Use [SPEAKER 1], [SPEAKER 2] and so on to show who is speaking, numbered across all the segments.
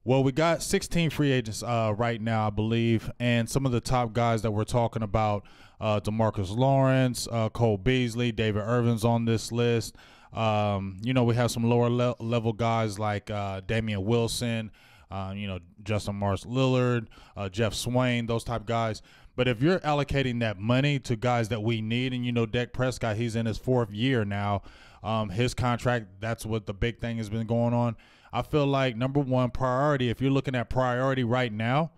[SPEAKER 1] Well, we got 16 free agents right now, I believe, and some of the top guys that we're talking about, DeMarcus Lawrence, Cole Beasley, David Irvin's on this list. We have some lower level guys like Damian Wilson, Justin Mars Lillard, Jeff Swain, those type guys. But if you're allocating that money to guys that we need, and Dak Prescott, he's in his 4th year now, his contract, that's what the big thing has been going on. I feel like number one priority, if you're looking at priority right now,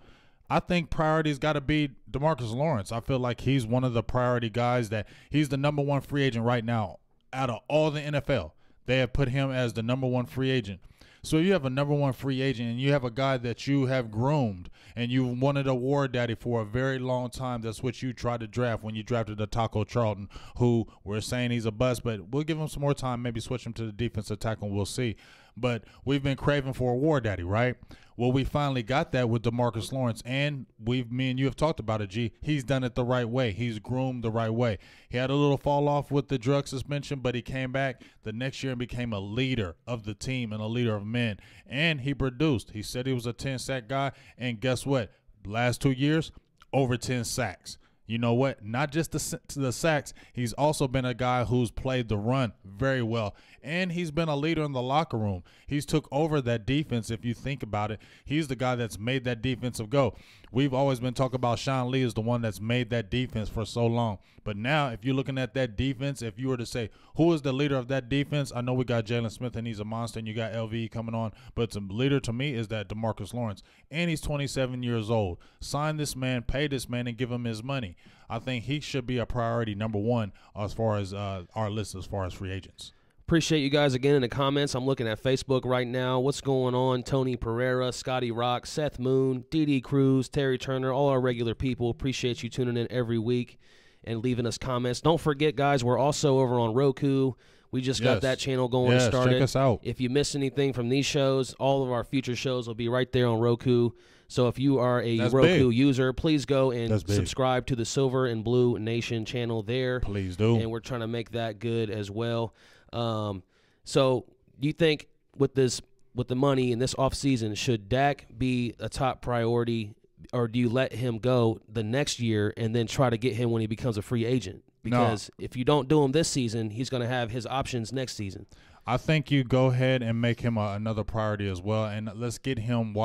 [SPEAKER 1] I think priority's got to be DeMarcus Lawrence. I feel like he's one of the priority guys that he's the number one free agent right now out of all the NFL. They have put him as the number one free agent. So you have a number one free agent and you have a guy that you have groomed and you wanted a war daddy for a very long time. That's what you tried to draft when you drafted the Taco Charlton, who we're saying he's a bust, but we'll give him some more time, maybe switch him to the defensive tackle, and we'll see. But we've been craving for a war daddy, right? Well, we finally got that with DeMarcus Lawrence, and me and you have talked about it, G. He's done it the right way. He's groomed the right way. He had a little fall off with the drug suspension, but he came back the next year and became a leader of the team and a leader of men, and he produced. He said he was a 10-sack guy, and guess what? Last 2 years, over 10 sacks. You know what? Not just the sacks. He's also been a guy who's played the run very well, and he's been a leader in the locker room. He's took over that defense. If you think about it, he's the guy that's made that defensive go. We've always been talking about Sean Lee as the one that's made that defense for so long. But now, if you're looking at that defense, if you were to say who is the leader of that defense, I know we got Jalen Smith and he's a monster, and you got LV coming on. But the leader to me is that DeMarcus Lawrence, and he's 27 years old. Sign this man, pay this man, and give him his money. I think he should be a priority number one as far as our list as far as free agents.
[SPEAKER 2] Appreciate you guys again in the comments. I'm looking at Facebook right now. What's going on? Tony Pereira, Scotty Rock, Seth Moon, D.D. Cruz, Terry Turner, all our regular people. Appreciate you tuning in every week and leaving us comments. Don't forget, guys, we're also over on Roku. We just got that channel going started.
[SPEAKER 1] Check us out.
[SPEAKER 2] If you miss anything from these shows, all of our future shows will be right there on Roku. So if you are a Roku user, please go and subscribe to the Silver and Blue Nation channel there.
[SPEAKER 1] Please do.
[SPEAKER 2] And we're trying to make that good as well. So do you think with the money in this offseason, should Dak be a top priority, or do you let him go the next year and then try to get him when he becomes a free agent? Because if you don't do him this season, he's going to have his options next season.
[SPEAKER 1] I think you go ahead and make him another priority as well, and let's get him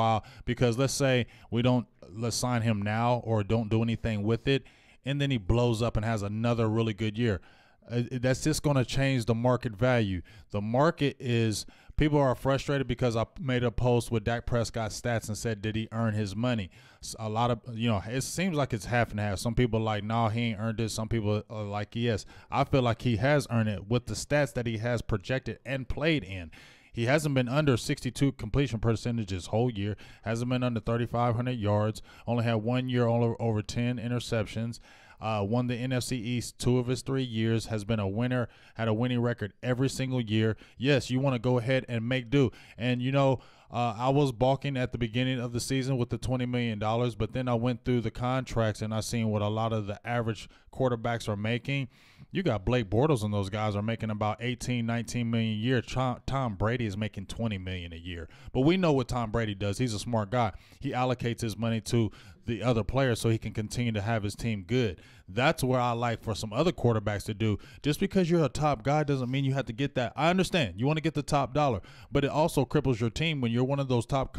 [SPEAKER 1] because let's say let's sign him now or don't do anything with it, and then he blows up and has another really good year. That's just going to change the market value. The market is people are frustrated because I made a post with Dak Prescott's stats and said, did he earn his money? A lot of, it seems like it's half and half. Some people are like, no, he ain't earned it. Some people are like, yes. I feel like he has earned it with the stats that he has projected and played in. He hasn't been under 62 completion percentage his whole year, hasn't been under 3,500 yards, only had 1 year over 10 interceptions. Won the NFC East 2 of his 3 years, has been a winner, had a winning record every single year. Yes, you want to go ahead and make do. And, I was balking at the beginning of the season with the $20 million, but then I went through the contracts and I seen what a lot of the average quarterbacks are making. You got Blake Bortles and those guys are making about 18, 19 million a year. Tom Brady is making 20 million a year. But we know what Tom Brady does. He's a smart guy. He allocates his money to the other players so he can continue to have his team good. That's where I like for some other quarterbacks to do. Just because you're a top guy doesn't mean you have to get that. I understand. You want to get the top dollar, but it also cripples your team when you're one of those top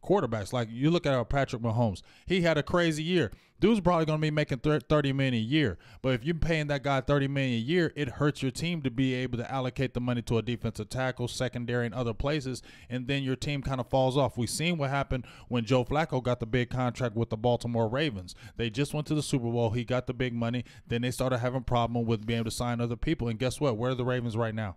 [SPEAKER 1] quarterbacks. Like you look at Patrick Mahomes. He had a crazy year. Dude's probably going to be making $30 million a year. But if you're paying that guy $30 million a year, it hurts your team to be able to allocate the money to a defensive tackle, secondary, and other places, and then your team kind of falls off. We've seen what happened when Joe Flacco got the big contract with the Baltimore Ravens. They just went to the Super Bowl. He got the big money. Then they started having problem with being able to sign other people. And guess what? Where are the Ravens right now?